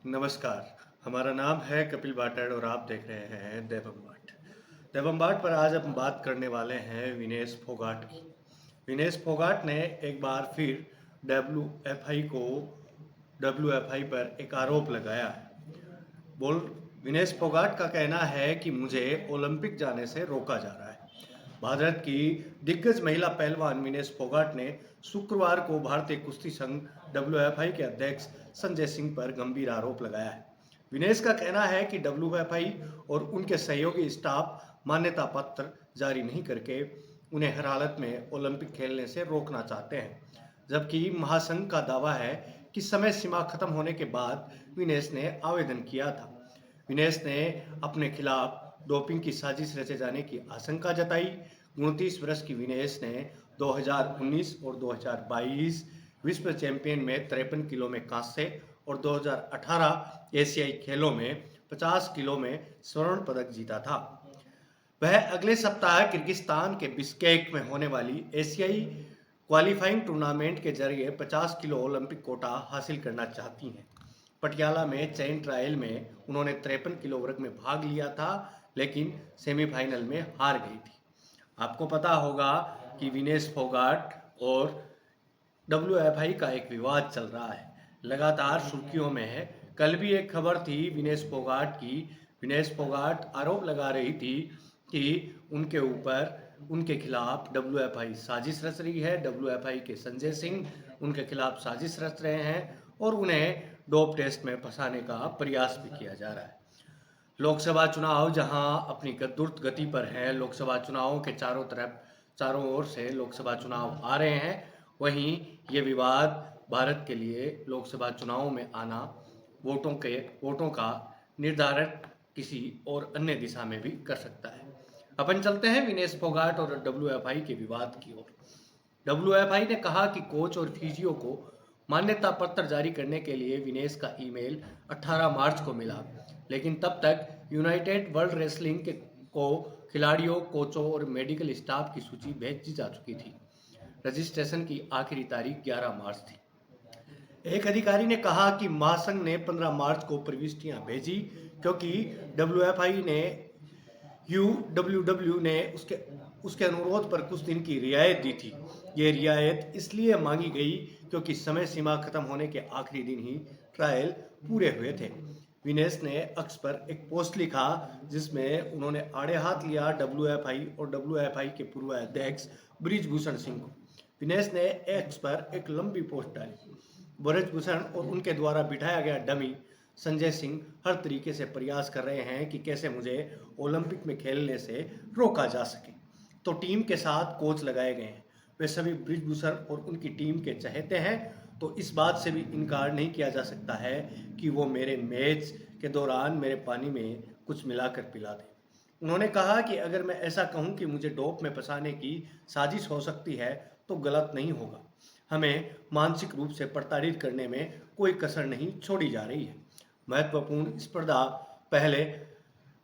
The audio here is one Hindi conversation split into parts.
नमस्कार, हमारा नाम है कपिल भाटड़ और आप देख रहे हैं देवम बाट। देवम बाट पर आज हम बात करने वाले हैं विनेश फोगाट की। विनेश फोगाट ने एक बार फिर डब्ल्यूएफआई पर एक आरोप लगाया है। बोल विनेश फोगाट का कहना है कि मुझे ओलंपिक जाने से रोका जा रहा है। भारत की दिग्गज महिला पहलवान विनेश फोगाट ने शुक्रवार को भारतीय कुश्ती संघ डब्ल्यूएफआई के अध्यक्ष संजय सिंह पर गंभीर आरोप लगाया है। विनेश का कहना है कि डब्ल्यूएफआई और उनके सहयोगी स्टाफ मान्यता पत्र जारी नहीं करके उन्हें हर हालत में ओलंपिक खेलने से रोकना चाहते हैं, जबकि महासंघ का दावा है कि समय सीमा खत्म होने के बाद विनेश ने आवेदन किया था। विनेश ने अपने खिलाफ डोपिंग की साजिश रचे जाने की आशंका जताई। 29 वर्ष की विनेश ने 2019 और 2022 विश्व चैंपियन में 53 किलो में कांस्य और 2018 एशियाई खेलों में 50 किलो में स्वर्ण पदक जीता था। वह अगले सप्ताह किर्गिस्तान के बिश्केक में होने वाली एशियाई क्वालिफाइंग टूर्नामेंट के जरिए 50 किलो ओलंपिक कोटा हासिल करना चाहती हैं। पटियाला में चयन ट्रायल में उन्होंने 53 किलो वर्ग में भाग लिया था, लेकिन सेमीफाइनल में हार गई थी। आपको पता होगा कि विनेश फोगाट और डब्ल्यूएफआई का एक विवाद चल रहा है, लगातार सुर्खियों में है। कल भी एक खबर थी विनेश फोगाट की। विनेश फोगाट आरोप लगा रही थी कि उनके खिलाफ डब्ल्यूएफआई साजिश रच रही है। डब्ल्यूएफआई के संजय सिंह उनके खिलाफ साजिश रच रहे हैं और उन्हें डोप टेस्ट में फंसाने का प्रयास भी किया जा रहा है। लोकसभा चुनाव जहां अपनी द्रुत गति पर है, लोकसभा चुनावों के चारों ओर से लोकसभा चुनाव आ रहे हैं, वहीं ये विवाद भारत के लिए लोकसभा चुनावों में आना वोटों का निर्धारण किसी और अन्य दिशा में भी कर सकता है। अपन चलते हैं विनेश फोगाट और डब्ल्यूएफआई के विवाद की ओर। डब्ल्यूएफआई ने कहा कि कोच और फिजियो को मान्यता पत्र जारी करने के लिए विनेश का ईमेल 18 मार्च को मिला, लेकिन तब तक यूनाइटेड वर्ल्ड रेसलिंग को खिलाड़ियों, कोचों और मेडिकल स्टाफ की सूची भेजी जा चुकी थी। रजिस्ट्रेशन की आखिरी तारीख 11 मार्च थी। एक अधिकारी ने कहा कि महासंघ ने 15 मार्च को प्रविष्टियां भेजी क्योंकि डब्ल्यूएफआई ने यूडब्ल्यूडब्ल्यू ने उसके अनुरोध पर कुछ दिन की रियायत दी थी। ये रियायत इसलिए मांगी गई क्योंकि समय सीमा खत्म होने के आखिरी दिन ही ट्रायल पूरे हुए थे। विनेश ने एक्स पर एक पोस्ट लिखा जिसमें उन्होंने आड़े हाथ लिया डब्ल्यूएफआई और डब्ल्यूएफआई के पूर्व अध्यक्ष बृजभूषण सिंह को। विनेश ने एक्स पर एक लंबी पोस्ट डाली। बृजभूषण और उनके द्वारा बिठाया गया डमी संजय सिंह हर तरीके से प्रयास कर रहे हैं कि कैसे मुझे ओलंपिक में खेलने से रोका जा सके। तो टीम के साथ कोच लगाए गए हैं, वे सभी बृजभूषण और उनकी टीम के चहेते हैं, तो इस बात से भी इनकार नहीं किया जा सकता है कि वो मेरे मैच के दौरान मेरे पानी में कुछ मिलाकर पिला दें। उन्होंने कहा कि अगर मैं ऐसा कहूं कि मुझे डोप में फंसाने की साजिश हो सकती है तो गलत नहीं होगा। हमें मानसिक रूप से प्रताड़ित करने में कोई कसर नहीं छोड़ी जा रही है। महत्वपूर्ण स्पर्धा पहले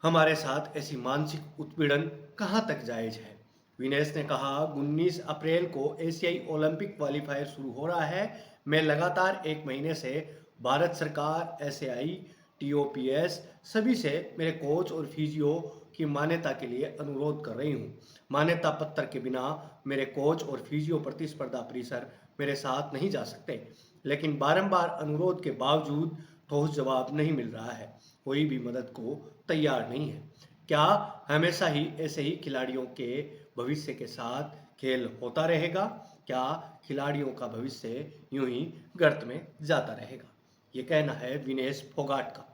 हमारे साथ ऐसी मानसिक उत्पीड़न कहाँ तक जायज है। विनेश ने कहा 19 अप्रैल को एशियाई ओलंपिक क्वालिफायर शुरू हो रहा है। मैं लगातार एक महीने से भारत सरकार, एसएआई, टीओपीएस सभी से मेरे कोच और फिजियो की मान्यता के लिए अनुरोध कर रही हूँ। मान्यता पत्र के बिना मेरे कोच और फिजियो प्रतिस्पर्धा परिसर मेरे साथ नहीं जा सकते, लेकिन बारंबार अनुरोध के बावजूद ठोस जवाब नहीं मिल रहा है। कोई भी मदद को तैयार नहीं है। क्या हमेशा ही ऐसे ही खिलाड़ियों के भविष्य के साथ खेल होता रहेगा? क्या खिलाड़ियों का भविष्य यूं ही गर्त में जाता रहेगा? ये कहना है विनेश फोगाट का,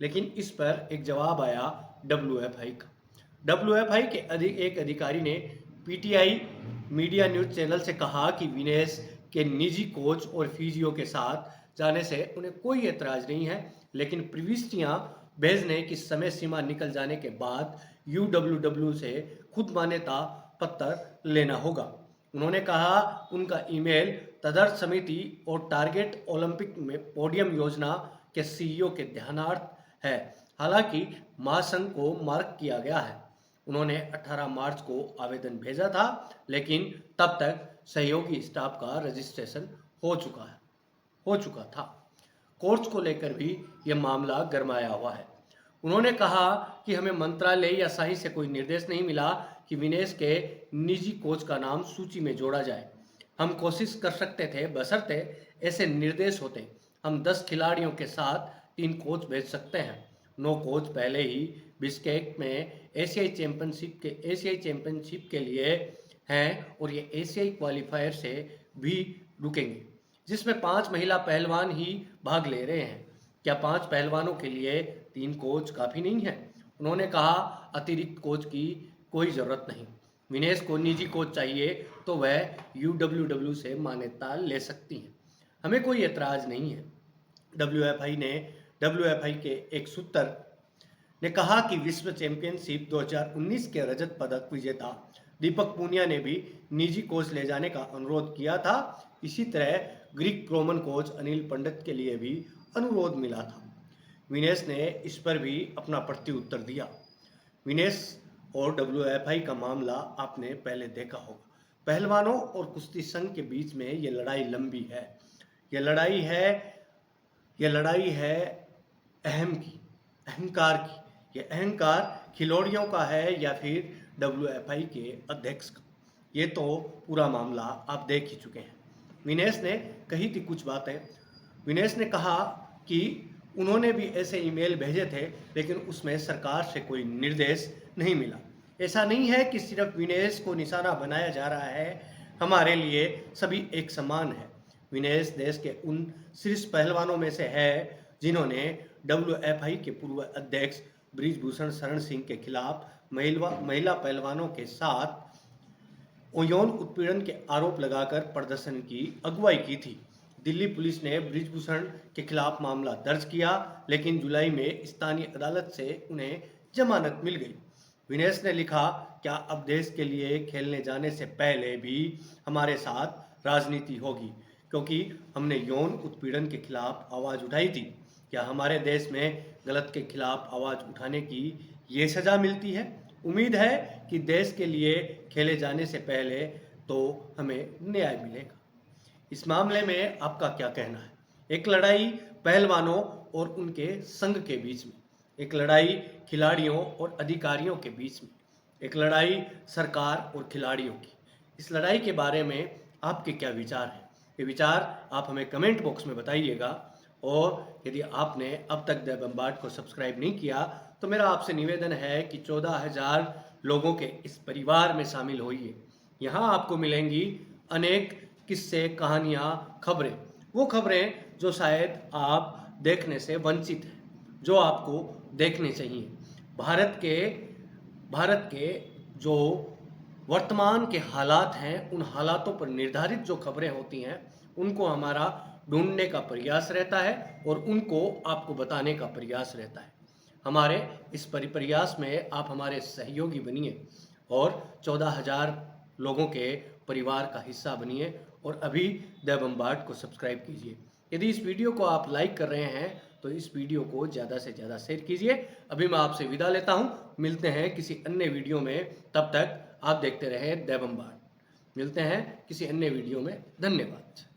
लेकिन इस पर एक जवाब आया डब्ल्यूएफआई का। डब्ल्यूएफआई के एक अधिकारी ने पीटीआई मीडिया न्यूज चैनल से कहा कि विनेश के निजी कोच और फिजियो के साथ जाने से उन्हें कोई एतराज नहीं है, लेकिन प्रविष्टियां भेजने की समय सीमा निकल जाने के बाद यूडब्ल्यूडब्ल्यू से खुद मान्यता पत्र लेना होगा। उन्होंने कहा उनका ईमेल तदर्थ समिति और टारगेट ओलंपिक में पोडियम योजना के सीईओ के ध्यानार्थ है। हालांकि महासंघ को मार्क किया गया है। उन्होंने 18 मार्च को आवेदन भेजा था, लेकिन तब तक सहयोगी स्टाफ का रजिस्ट्रेशन हो चुका था। कोच को लेकर भी ये मामला गरमाया हुआ है। उन्होंने कहा कि हमें मंत्रालय या शाही से कोई निर्देश नहीं मिला कि विनेश के निजी कोच का नाम सूची में जोड़ा जाए। हम कोशिश कर सकते थे, बशर्ते ऐसे निर्देश होते। हम 10 खिलाड़ियों के साथ 3 कोच भेज सकते हैं। 9 कोच पहले ही बिश्केक में एशियाई चैंपियनशिप के लिए हैं और ये एशियाई क्वालिफायर से भी रुकेंगे, जिसमें 5 महिला पहलवान ही भाग ले रहे हैं। क्या 5 पहलवानों के लिए 3 कोच काफ़ी नहीं है? उन्होंने कहा, अतिरिक्त कोच की कोई ज़रूरत नहीं। विनेश को निजी कोच चाहिए तो वह UWW से मान्यता ले सकती हैं। हमें कोई एतराज़ नहीं है। WFI के एक सूत्र ने कहा कि विश्व चैंपियनशिप 2019 के रजत पदक विजेता दीपक पूनिया ने भी निजी कोच ले जाने का अनुरोध किया था। इसी तरह ग्रीक रोमन कोच अनिल पंडित के लिए भी अनुरोध मिला था। विनेश ने इस पर भी अपना प्रत्युत्तर दिया। विनेश और WFI का मामला आपने पहले देखा होगा। पहलवानों और कुश्ती संघ के बीच में ये लड़ाई लंबी है। ये लड़ाई है अहंकार की। ये अहंकार खिलाड़ियों का है या फिर WFI के अध्यक्ष का? ये तो पूरा मामला आप देख ही चुके हैं। विनेश ने कही थी कुछ बातें। विनेश ने कहा कि उन्होंने भी ऐसे ईमेल भेजे थे, लेकिन उसमें सरकार से कोई निर्देश नहीं मिला। ऐसा नहीं है कि सिर्फ विनेश को निशाना बनाया जा रहा है। हमारे लिए सभी एक समान है। विनेश देश के उन शीर्ष पहलवानों में से है जिन्होंने WFI के पूर्व अध्यक्ष बृजभूषण शरण सिंह के खिलाफ महिला पहलवानों के साथ यौन उत्पीड़न के आरोप लगाकर प्रदर्शन की अगुवाई की थी। दिल्ली पुलिस ने बृजभूषण के खिलाफ मामला दर्ज किया, लेकिन जुलाई में स्थानीय अदालत से उन्हें जमानत मिल गई। विनेश ने लिखा, क्या अब देश के लिए खेलने जाने से पहले भी हमारे साथ राजनीति होगी, क्योंकि हमने यौन उत्पीड़न के खिलाफ आवाज़ उठाई थी? क्या हमारे देश में गलत के खिलाफ आवाज़ उठाने की ये सज़ा मिलती है? उम्मीद है कि देश के लिए खेले जाने से पहले तो हमें न्याय मिलेगा। इस मामले में आपका क्या कहना है? एक लड़ाई पहलवानों और उनके संघ के बीच में, एक लड़ाई खिलाड़ियों और अधिकारियों के बीच में, एक लड़ाई सरकार और खिलाड़ियों की। इस लड़ाई के बारे में आपके क्या विचार हैं? ये विचार आप हमें कमेंट बॉक्स में बताइएगा। और यदि आपने अब तक द बम्बार्ड को सब्सक्राइब नहीं किया तो मेरा आपसे निवेदन है कि 14,000 लोगों के इस परिवार में शामिल होइए। यहाँ आपको मिलेंगी अनेक किस्से, कहानियाँ, खबरें, वो खबरें जो शायद आप देखने से वंचित हैं, जो आपको देखने चाहिए। भारत के जो वर्तमान के हालात हैं, उन हालातों पर निर्धारित जो खबरें होती हैं, उनको हमारा ढूंढने का प्रयास रहता है और उनको आपको बताने का प्रयास रहता है। हमारे इस प्रयास में आप हमारे सहयोगी बनिए और 14,000 लोगों के परिवार का हिस्सा बनिए और अभी द बम्बार्ड को सब्सक्राइब कीजिए। यदि इस वीडियो को आप लाइक कर रहे हैं तो इस वीडियो को ज़्यादा से ज़्यादा शेयर कीजिए। अभी मैं आपसे विदा लेता हूं। मिलते हैं किसी अन्य वीडियो में। तब तक आप देखते रहें द बम्बार्ड। मिलते हैं किसी अन्य वीडियो में। धन्यवाद।